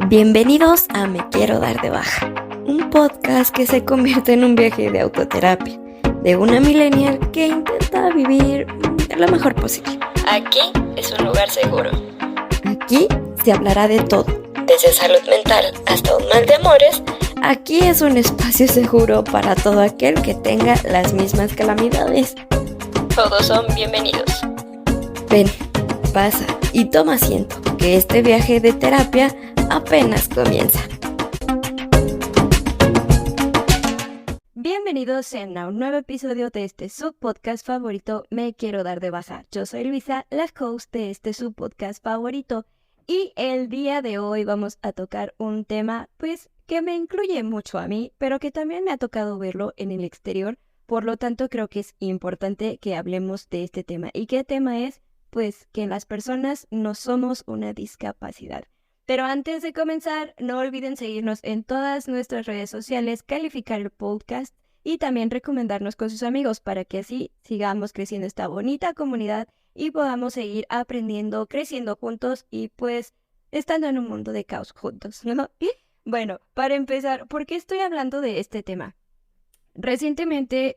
Bienvenidos a Me Quiero Dar de Baja, un podcast que se convierte en un viaje de autoterapia de una millennial que intenta vivir lo mejor posible. Aquí es un lugar seguro. Aquí se hablará de todo, desde salud mental hasta un mal de amores. Aquí es un espacio seguro para todo aquel que tenga las mismas calamidades. Todos son bienvenidos. Ven, pasa y toma asiento, que este viaje de terapia apenas comienza. Bienvenidos a un nuevo episodio de este subpodcast favorito, Me Quiero Dar de Baja. Yo soy Luisa, la host de este subpodcast favorito, y el día de hoy vamos a tocar un tema pues que me incluye mucho a mí, pero que también me ha tocado verlo en el exterior. Por lo tanto, creo que es importante que hablemos de este tema. ¿Y qué tema es? Pues que las personas no somos una discapacidad. Pero antes de comenzar, no olviden seguirnos en todas nuestras redes sociales, calificar el podcast y también recomendarnos con sus amigos para que así sigamos creciendo esta bonita comunidad y podamos seguir aprendiendo, creciendo juntos y pues estando en un mundo de caos juntos, ¿no? Bueno, para empezar, ¿por qué estoy hablando de este tema? Recientemente,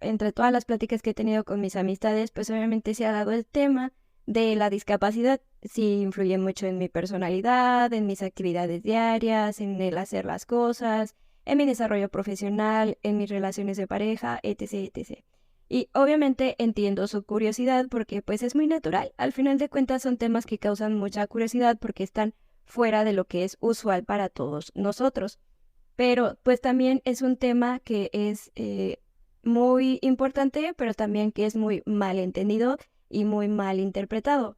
entre todas las pláticas que he tenido con mis amistades, pues obviamente se ha dado el tema de la discapacidad. Sí influye mucho en mi personalidad, en mis actividades diarias, en el hacer las cosas, en mi desarrollo profesional, en mis relaciones de pareja, etc, etc. Y obviamente entiendo su curiosidad porque pues es muy natural. Al final de cuentas son temas que causan mucha curiosidad porque están fuera de lo que es usual para todos nosotros. Pero pues también es un tema que es muy importante, pero también que es muy mal entendido y muy mal interpretado.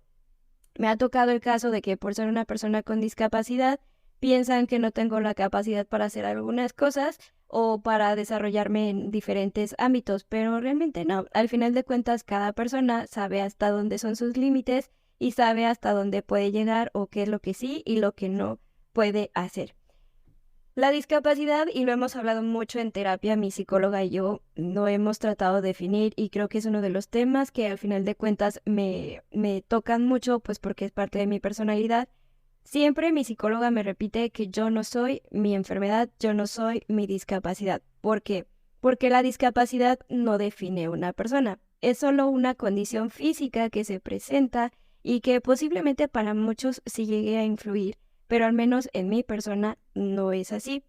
Me ha tocado el caso de que por ser una persona con discapacidad, piensan que no tengo la capacidad para hacer algunas cosas o para desarrollarme en diferentes ámbitos, pero realmente no. Al final de cuentas, cada persona sabe hasta dónde son sus límites y sabe hasta dónde puede llegar o qué es lo que sí y lo que no puede hacer. La discapacidad, y lo hemos hablado mucho en terapia, mi psicóloga y yo lo hemos tratado de definir y creo que es uno de los temas que al final de cuentas me tocan mucho, pues porque es parte de mi personalidad. Siempre mi psicóloga me repite que yo no soy mi enfermedad, yo no soy mi discapacidad. ¿Por qué? Porque la discapacidad no define una persona, es solo una condición física que se presenta y que posiblemente para muchos sí llegue a influir, pero al menos en mi persona no es así.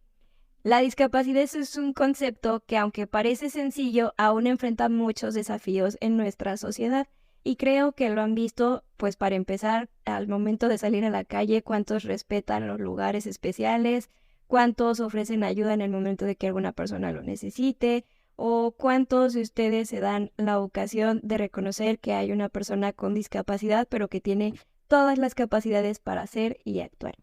La discapacidad es un concepto que, aunque parece sencillo, aún enfrenta muchos desafíos en nuestra sociedad. Y creo que lo han visto, pues para empezar, al momento de salir a la calle, cuántos respetan los lugares especiales, cuántos ofrecen ayuda en el momento de que alguna persona lo necesite, o cuántos de ustedes se dan la ocasión de reconocer que hay una persona con discapacidad, pero que tiene todas las capacidades para hacer y actuar.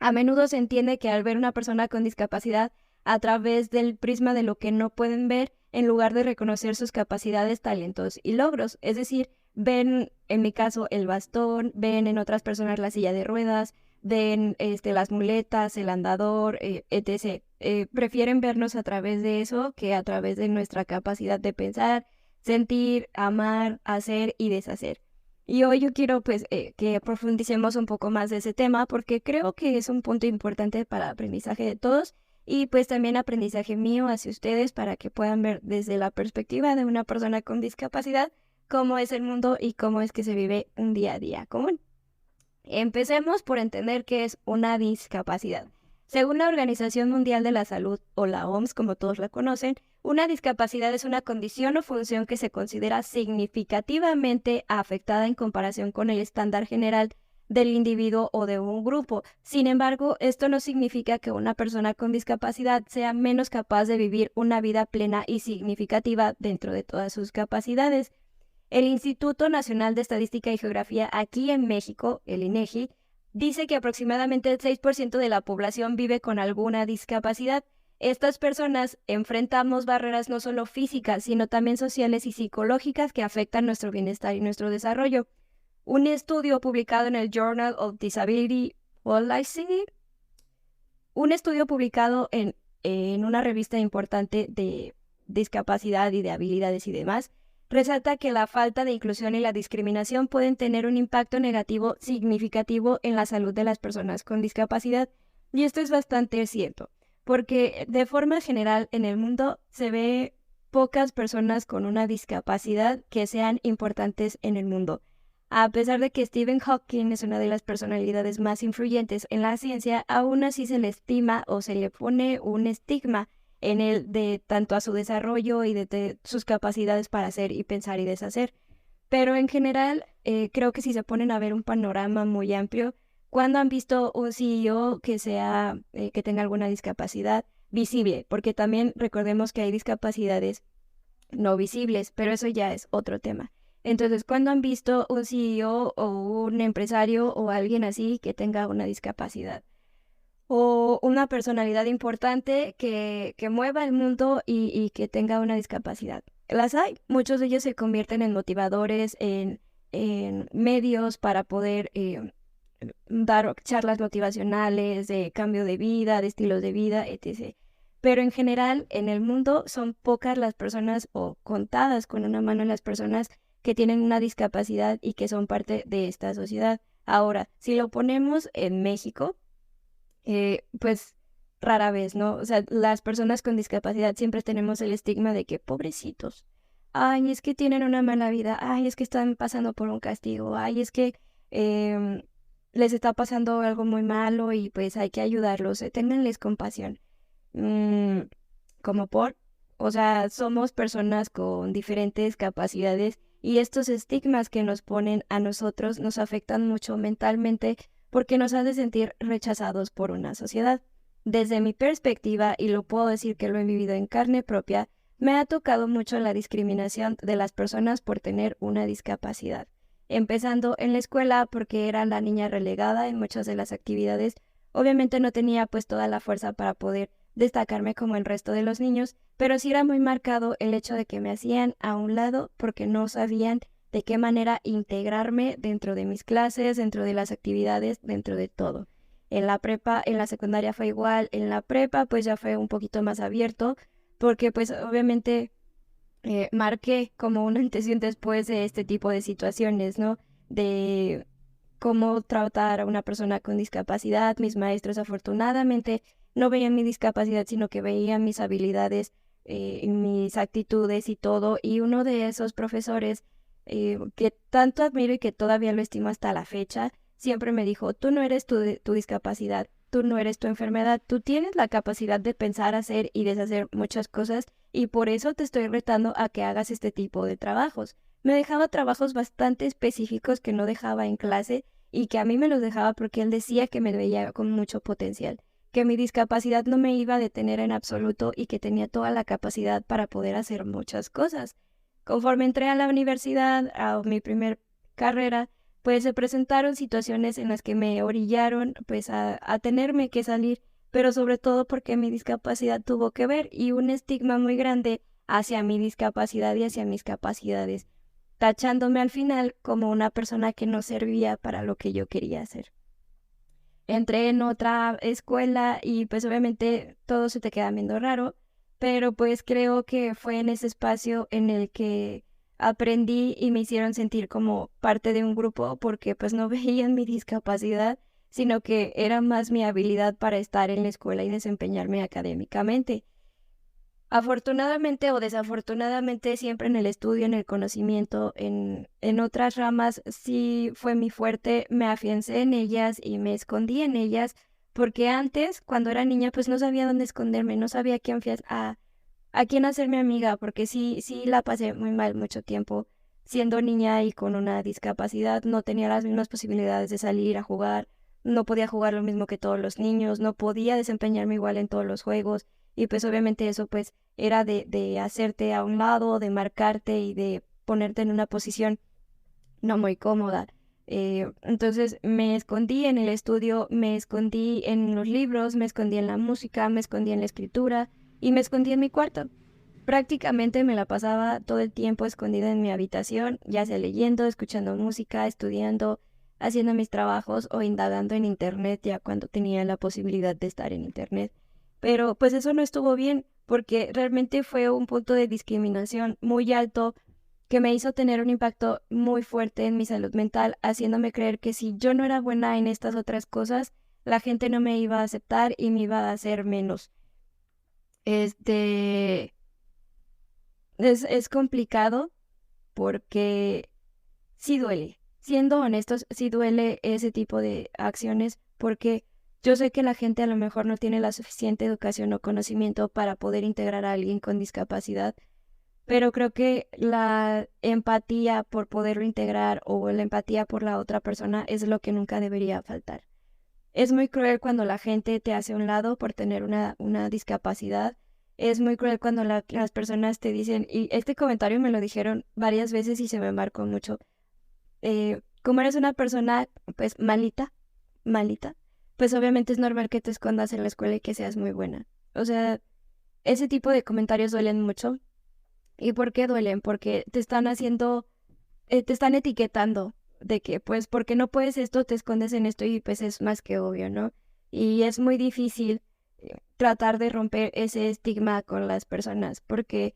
A menudo se entiende que al ver una persona con discapacidad a través del prisma de lo que no pueden ver, en lugar de reconocer sus capacidades, talentos y logros. Es decir, ven, en mi caso, el bastón, ven en otras personas la silla de ruedas, ven las muletas, el andador, etc. Prefieren vernos a través de eso que a través de nuestra capacidad de pensar, sentir, amar, hacer y deshacer. Y hoy yo quiero pues que profundicemos un poco más de ese tema porque creo que es un punto importante para el aprendizaje de todos y pues también aprendizaje mío hacia ustedes para que puedan ver desde la perspectiva de una persona con discapacidad cómo es el mundo y cómo es que se vive un día a día común. Empecemos por entender qué es una discapacidad. Según la Organización Mundial de la Salud, o la OMS, como todos la conocen, una discapacidad es una condición o función que se considera significativamente afectada en comparación con el estándar general del individuo o de un grupo. Sin embargo, esto no significa que una persona con discapacidad sea menos capaz de vivir una vida plena y significativa dentro de todas sus capacidades. El Instituto Nacional de Estadística y Geografía aquí en México, el INEGI, dice que aproximadamente el 6% de la población vive con alguna discapacidad. Estas personas enfrentamos barreras no solo físicas, sino también sociales y psicológicas que afectan nuestro bienestar y nuestro desarrollo. Un estudio publicado en el Journal of Disability Policy, un estudio publicado en una revista importante de discapacidad y de habilidades y demás, resalta que la falta de inclusión y la discriminación pueden tener un impacto negativo significativo en la salud de las personas con discapacidad. Y esto es bastante cierto, porque de forma general en el mundo se ve pocas personas con una discapacidad que sean importantes en el mundo. A pesar de que Stephen Hawking es una de las personalidades más influyentes en la ciencia, aún así se le estima o se le pone un estigma en él de tanto a su desarrollo y de sus capacidades para hacer y pensar y deshacer. Pero en general, creo que si se ponen a ver un panorama muy amplio, ¿cuándo han visto un CEO que sea, que tenga alguna discapacidad visible? Porque también recordemos que hay discapacidades no visibles, pero eso ya es otro tema. Entonces, ¿cuándo han visto un CEO o un empresario o alguien así que tenga una discapacidad? O una personalidad importante que mueva el mundo y que tenga una discapacidad. Las hay, muchos de ellos se convierten en motivadores, en medios para poder dar charlas motivacionales de cambio de vida, de estilos de vida, etc. Pero en general, en el mundo son pocas las personas o contadas con una mano las personas que tienen una discapacidad y que son parte de esta sociedad. Ahora, si lo ponemos en México, pues rara vez, ¿no? O sea, las personas con discapacidad siempre tenemos el estigma de que pobrecitos, ay, es que tienen una mala vida, ay, es que están pasando por un castigo, ay, es que em, les está pasando algo muy malo y pues hay que ayudarlos, ténganles compasión. Mm, como por, o sea, somos personas con diferentes capacidades y estos estigmas que nos ponen a nosotros nos afectan mucho mentalmente porque nos hace sentir rechazados por una sociedad. Desde mi perspectiva, y lo puedo decir que lo he vivido en carne propia, me ha tocado mucho la discriminación de las personas por tener una discapacidad. Empezando en la escuela porque era la niña relegada en muchas de las actividades, obviamente no tenía pues toda la fuerza para poder destacarme como el resto de los niños, pero sí era muy marcado el hecho de que me hacían a un lado porque no sabían de qué manera integrarme dentro de mis clases, dentro de las actividades, dentro de todo. En la prepa, en la secundaria fue igual, en la prepa pues ya fue un poquito más abierto, porque pues obviamente marqué como un antes y un después de este tipo de situaciones, ¿no? De cómo tratar a una persona con discapacidad. Mis maestros afortunadamente no veían mi discapacidad, sino que veían mis habilidades, mis actitudes y todo. Y uno de esos profesores que tanto admiro y que todavía lo estimo hasta la fecha, siempre me dijo, tú no eres tu discapacidad, tú no eres tu enfermedad, tú tienes la capacidad de pensar, hacer y deshacer muchas cosas y por eso te estoy retando a que hagas este tipo de trabajos. Me dejaba trabajos bastante específicos que no dejaba en clase y que a mí me los dejaba porque él decía que me veía con mucho potencial, que mi discapacidad no me iba a detener en absoluto y que tenía toda la capacidad para poder hacer muchas cosas. Conforme entré a la universidad, a mi primer carrera, pues se presentaron situaciones en las que me orillaron pues a tenerme que salir, pero sobre todo porque mi discapacidad tuvo que ver y un estigma muy grande hacia mi discapacidad y hacia mis capacidades, tachándome al final como una persona que no servía para lo que yo quería hacer. Entré en otra escuela y pues obviamente todo se te queda viendo raro, pero pues creo que fue en ese espacio en el que aprendí y me hicieron sentir como parte de un grupo porque pues no veían mi discapacidad, sino que era más mi habilidad para estar en la escuela y desempeñarme académicamente. Afortunadamente o desafortunadamente, siempre en el estudio, en el conocimiento, en otras ramas, sí fue mi fuerte, me afiancé en ellas y me escondí en ellas, porque antes, cuando era niña, pues no sabía dónde esconderme, no sabía a quién hacerme amiga, porque sí la pasé muy mal mucho tiempo. Siendo niña y con una discapacidad, no tenía las mismas posibilidades de salir a jugar, no podía jugar lo mismo que todos los niños, no podía desempeñarme igual en todos los juegos, y pues obviamente eso pues era de hacerte a un lado, de marcarte y de ponerte en una posición no muy cómoda. Entonces me escondí en el estudio, me escondí en los libros, me escondí en la música, me escondí en la escritura y me escondí en mi cuarto. Prácticamente me la pasaba todo el tiempo escondida en mi habitación, ya sea leyendo, escuchando música, estudiando, haciendo mis trabajos o indagando en internet ya cuando tenía la posibilidad de estar en internet. Pero pues eso no estuvo bien porque realmente fue un punto de discriminación muy alto que me hizo tener un impacto muy fuerte en mi salud mental, haciéndome creer que si yo no era buena en estas otras cosas, la gente no me iba a aceptar y me iba a hacer menos. Es complicado porque sí duele. Siendo honestos, sí duele ese tipo de acciones porque yo sé que la gente a lo mejor no tiene la suficiente educación o conocimiento para poder integrar a alguien con discapacidad, pero creo que la empatía por poderlo integrar o la empatía por la otra persona es lo que nunca debería faltar. Es muy cruel cuando la gente te hace a un lado por tener una discapacidad. Es muy cruel cuando las personas te dicen, y este comentario me lo dijeron varias veces y se me marcó mucho. Como eres una persona, pues, malita, pues obviamente es normal que te escondas en la escuela y que seas muy buena. O sea, ese tipo de comentarios duelen mucho. ¿Y por qué duelen? Porque te están haciendo, te están etiquetando de que, pues, porque no puedes esto, te escondes en esto y pues es más que obvio, ¿no? Y es muy difícil tratar de romper ese estigma con las personas porque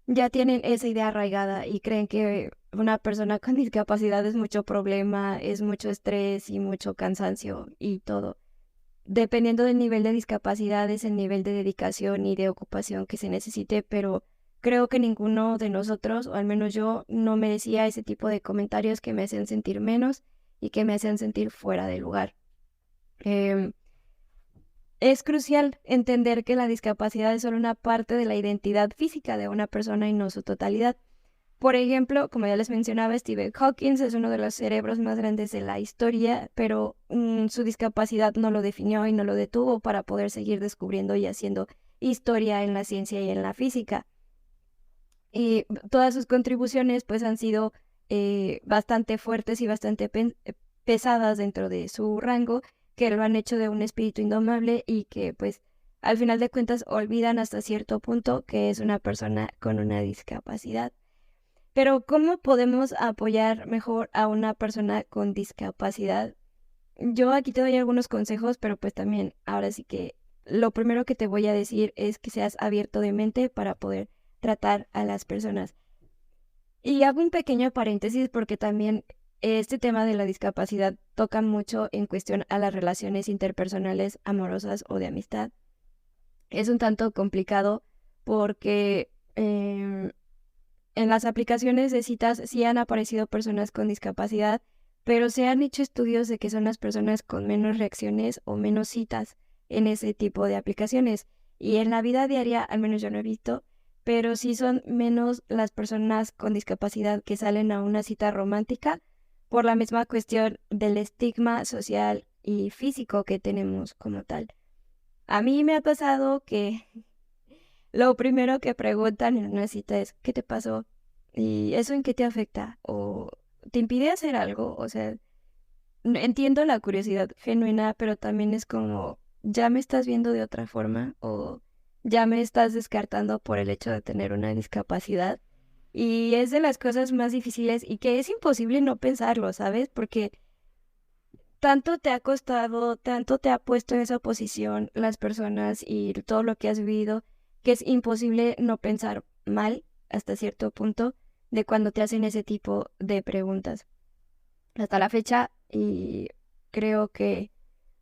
ya tienen esa idea arraigada y creen que una persona con discapacidad es mucho problema, es mucho estrés y mucho cansancio y todo. Dependiendo del nivel de discapacidad, es el nivel de dedicación y de ocupación que se necesite, pero creo que ninguno de nosotros, o al menos yo, no merecía ese tipo de comentarios que me hacían sentir menos y que me hacían sentir fuera de lugar. Em, es crucial entender que la discapacidad es solo una parte de la identidad física de una persona y no su totalidad. Por ejemplo, como ya les mencionaba, Stephen Hawking es uno de los cerebros más grandes de la historia, pero su discapacidad no lo definió y no lo detuvo para poder seguir descubriendo y haciendo historia en la ciencia y en la física. Y todas sus contribuciones pues han sido bastante fuertes y bastante pesadas dentro de su rango, que lo han hecho de un espíritu indomable y que pues al final de cuentas olvidan hasta cierto punto que es una persona con una discapacidad. Pero ¿cómo podemos apoyar mejor a una persona con discapacidad? Yo aquí te doy algunos consejos, pero pues también ahora sí que lo primero que te voy a decir es que seas abierto de mente para poder tratar a las personas. Y hago un pequeño paréntesis porque también este tema de la discapacidad toca mucho en cuestión a las relaciones interpersonales, amorosas o de amistad. Es un tanto complicado porque en las aplicaciones de citas sí han aparecido personas con discapacidad, pero se han hecho estudios de que son las personas con menos reacciones o menos citas en ese tipo de aplicaciones. Y en la vida diaria, al menos yo no he visto, pero sí son menos las personas con discapacidad que salen a una cita romántica por la misma cuestión del estigma social y físico que tenemos como tal. A mí me ha pasado que lo primero que preguntan en una cita es, ¿qué te pasó? ¿Y eso en qué te afecta? ¿O te impide hacer algo? O sea, entiendo la curiosidad genuina, pero también es como, ¿ya me estás viendo de otra forma? ¿O ya me estás descartando por el hecho de tener una discapacidad? Y es de las cosas más difíciles y que es imposible no pensarlo, ¿sabes? Porque tanto te ha costado, tanto te ha puesto en esa posición las personas y todo lo que has vivido, que es imposible no pensar mal hasta cierto punto de cuando te hacen ese tipo de preguntas. Hasta la fecha, y creo que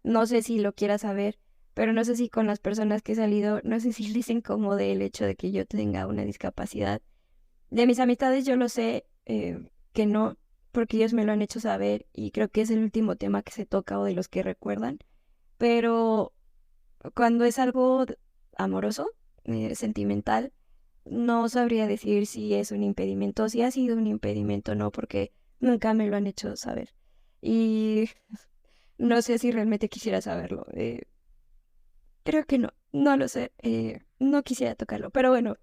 no sé si lo quieras saber, pero no sé si con las personas que he salido, no sé si les incomode el hecho de que yo tenga una discapacidad. De mis amistades yo lo sé que no, porque ellos me lo han hecho saber y creo que es el último tema que se toca o de los que recuerdan. Pero cuando es algo amoroso, sentimental, no sabría decir si es un impedimento, si ha sido un impedimento o no, porque nunca me lo han hecho saber. Y no sé si realmente quisiera saberlo. Creo que no, no lo sé. No quisiera tocarlo, pero bueno.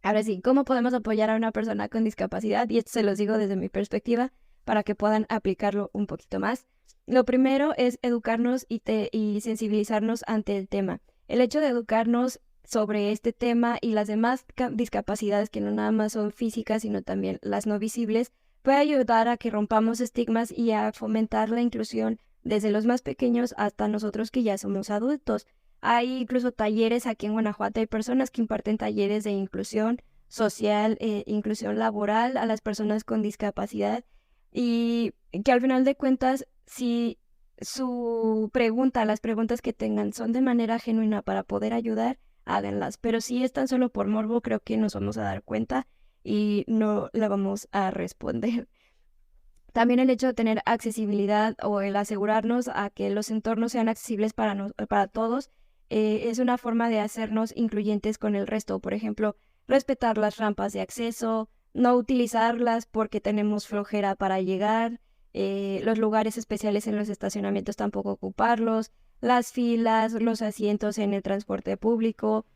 Ahora sí, ¿cómo podemos apoyar a una persona con discapacidad? Y esto se los digo desde mi perspectiva para que puedan aplicarlo un poquito más. Lo primero es educarnos y sensibilizarnos ante el tema. El hecho de educarnos sobre este tema y las demás discapacidades que no nada más son físicas, sino también las no visibles, puede ayudar a que rompamos estigmas y a fomentar la inclusión desde los más pequeños hasta nosotros que ya somos adultos. Hay incluso talleres aquí en Guanajuato, hay personas que imparten talleres de inclusión social, inclusión laboral a las personas con discapacidad y que al final de cuentas, si su pregunta, las preguntas que tengan son de manera genuina para poder ayudar, háganlas. Pero si es tan solo por morbo, creo que nos vamos a dar cuenta y no la vamos a responder. También el hecho de tener accesibilidad o el asegurarnos a que los entornos sean accesibles para todos es una forma de hacernos incluyentes con el resto. Por ejemplo, respetar las rampas de acceso, no utilizarlas porque tenemos flojera para llegar, los lugares especiales en los estacionamientos tampoco ocuparlos, las filas, los asientos en el transporte público.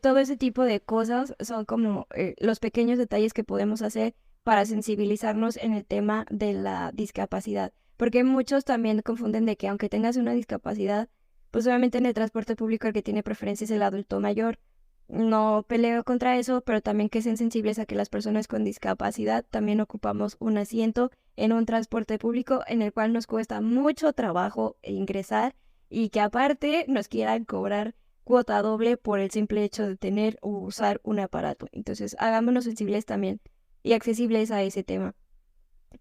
Todo ese tipo de cosas son como los pequeños detalles que podemos hacer para sensibilizarnos en el tema de la discapacidad. Porque muchos también confunden de que aunque tengas una discapacidad, pues obviamente en el transporte público el que tiene preferencia es el adulto mayor. No peleo contra eso, pero también que sean sensibles a que las personas con discapacidad también ocupamos un asiento en un transporte público en el cual nos cuesta mucho trabajo ingresar y que aparte nos quieran cobrar cuota doble por el simple hecho de tener o usar un aparato. Entonces, hagámonos sensibles también y accesibles a ese tema.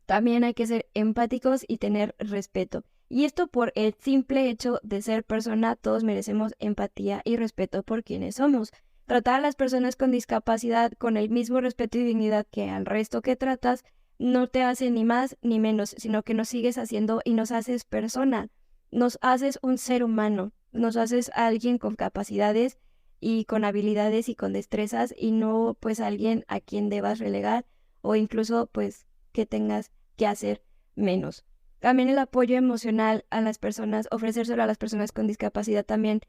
También hay que ser empáticos y tener respeto. Y esto por el simple hecho de ser persona, todos merecemos empatía y respeto por quienes somos. Tratar a las personas con discapacidad con el mismo respeto y dignidad que al resto que tratas no te hace ni más ni menos, sino que nos sigues haciendo y nos haces persona. Nos haces un ser humano, nos haces alguien con capacidades y con habilidades y con destrezas y no pues alguien a quien debas relegar o incluso pues que tengas que hacer menos. También el apoyo emocional a las personas, ofrecérselo a las personas con discapacidad también,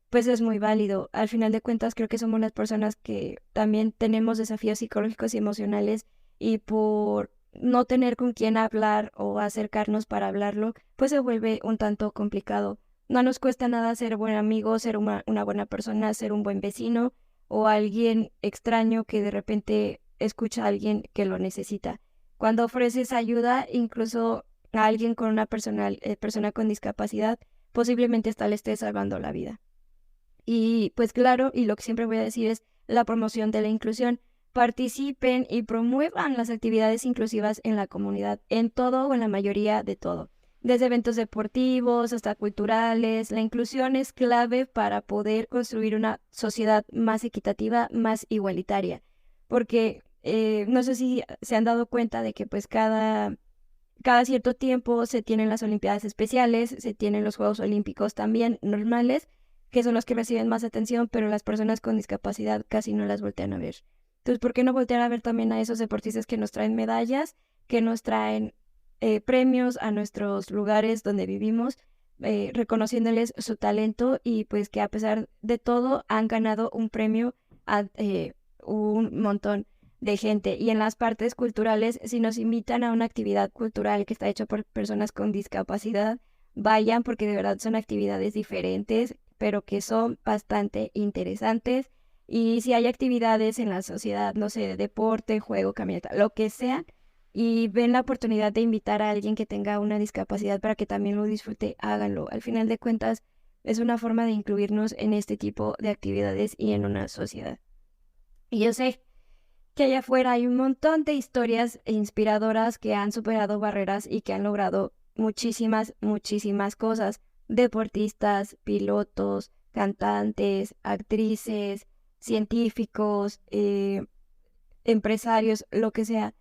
pues es muy válido. Al final de cuentas creo que somos las personas que también tenemos desafíos psicológicos y emocionales y por no tener con quién hablar o acercarnos para hablarlo, pues se vuelve un tanto complicado. No nos cuesta nada ser buen amigo, ser una buena persona, ser un buen vecino o alguien extraño que de repente escucha a alguien que lo necesita. Cuando ofreces ayuda, incluso a alguien con una persona con discapacidad, posiblemente hasta le esté salvando la vida. Y pues claro, y lo que siempre voy a decir es la promoción de la inclusión. Participen y promuevan las actividades inclusivas en la comunidad, en todo o en la mayoría de todo. Desde eventos deportivos hasta culturales, la inclusión es clave para poder construir una sociedad más equitativa, más igualitaria. Porque no sé si se han dado cuenta de que pues cada cierto tiempo se tienen las Olimpiadas especiales, se tienen los Juegos Olímpicos también normales, que son los que reciben más atención, pero las personas con discapacidad casi no las voltean a ver. Entonces, ¿por qué no voltear a ver también a esos deportistas que nos traen medallas, que nos traen premios a nuestros lugares donde vivimos, reconociéndoles su talento y pues que a pesar de todo han ganado un premio a un montón de gente? Y en las partes culturales, si nos invitan a una actividad cultural que está hecha por personas con discapacidad, vayan porque de verdad son actividades diferentes, pero que son bastante interesantes. Y si hay actividades en la sociedad, no sé, deporte, juego, caminata, lo que sea, y ven la oportunidad de invitar a alguien que tenga una discapacidad para que también lo disfrute, háganlo. Al final de cuentas, es una forma de incluirnos en este tipo de actividades y en una sociedad. Y yo sé que allá afuera hay un montón de historias inspiradoras que han superado barreras y que han logrado muchísimas, muchísimas cosas. Deportistas, pilotos, cantantes, actrices, científicos, empresarios, lo que sea.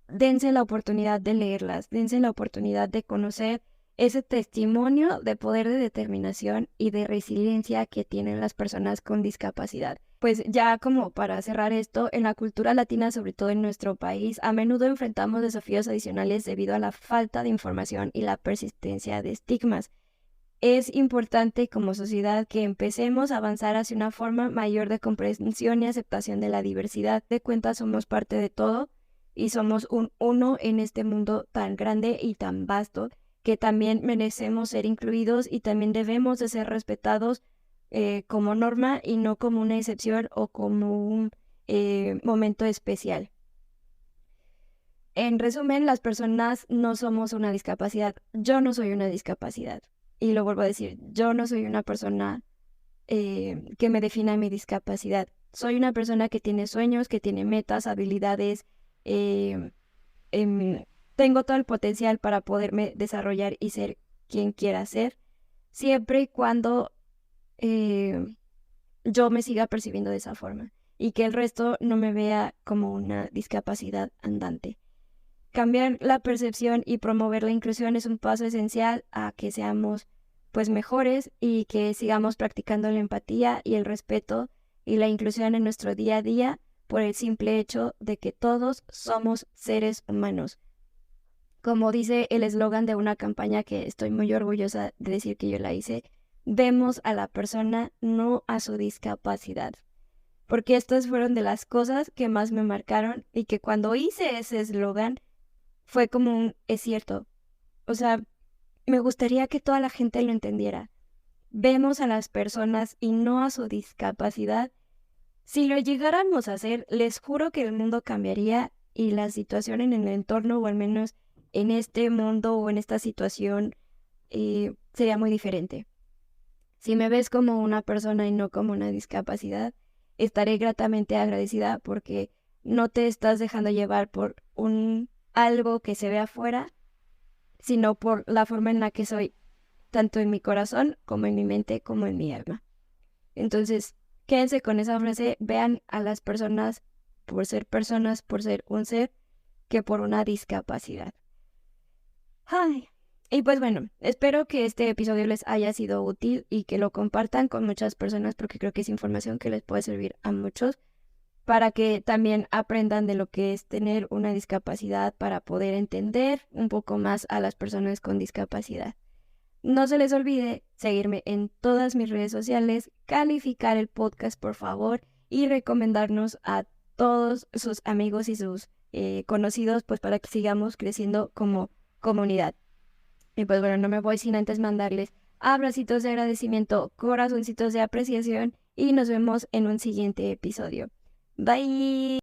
Dense la oportunidad de leerlas, dense la oportunidad de conocer ese testimonio de poder de determinación y de resiliencia que tienen las personas con discapacidad. Pues ya como para cerrar esto, en la cultura latina, sobre todo en nuestro país, a menudo enfrentamos desafíos adicionales debido a la falta de información y la persistencia de estigmas. Es importante como sociedad que empecemos a avanzar hacia una forma mayor de comprensión y aceptación de la diversidad. De cuenta somos parte de todo y somos un uno en este mundo tan grande y tan vasto que también merecemos ser incluidos y también debemos de ser respetados como norma y no como una excepción o como un momento especial. En resumen, las personas no somos una discapacidad. Yo no soy una discapacidad. Y lo vuelvo a decir, yo no soy una persona que me defina mi discapacidad. Soy una persona que tiene sueños, que tiene metas, habilidades. eh, tengo todo el potencial para poderme desarrollar y ser quien quiera ser, siempre y cuando yo me siga percibiendo de esa forma y que el resto no me vea como una discapacidad andante. Cambiar la percepción y promover la inclusión es un paso esencial a que seamos pues mejores y que sigamos practicando la empatía y el respeto y la inclusión en nuestro día a día por el simple hecho de que todos somos seres humanos. Como dice el eslogan de una campaña que estoy muy orgullosa de decir que yo la hice, vemos a la persona, no a su discapacidad. Porque estas fueron de las cosas que más me marcaron y que cuando hice ese eslogan fue como es cierto. O sea, me gustaría que toda la gente lo entendiera. Vemos a las personas y no a su discapacidad. Si lo llegáramos a hacer, les juro que el mundo cambiaría y la situación en el entorno, o al menos en este mundo o en esta situación, sería muy diferente. Si me ves como una persona y no como una discapacidad, estaré gratamente agradecida porque no te estás dejando llevar por algo que se ve afuera, sino por la forma en la que soy, tanto en mi corazón como en mi mente como en mi alma. Entonces, quédense con esa frase, vean a las personas, por ser un ser, que por una discapacidad. Ay. Y pues bueno, espero que este episodio les haya sido útil y que lo compartan con muchas personas porque creo que es información que les puede servir a muchos para que también aprendan de lo que es tener una discapacidad para poder entender un poco más a las personas con discapacidad. No se les olvide seguirme en todas mis redes sociales, calificar el podcast por favor y recomendarnos a todos sus amigos y sus conocidos pues para que sigamos creciendo como comunidad. Y pues bueno, no me voy sin antes mandarles abracitos de agradecimiento, corazoncitos de apreciación y nos vemos en un siguiente episodio. Bye.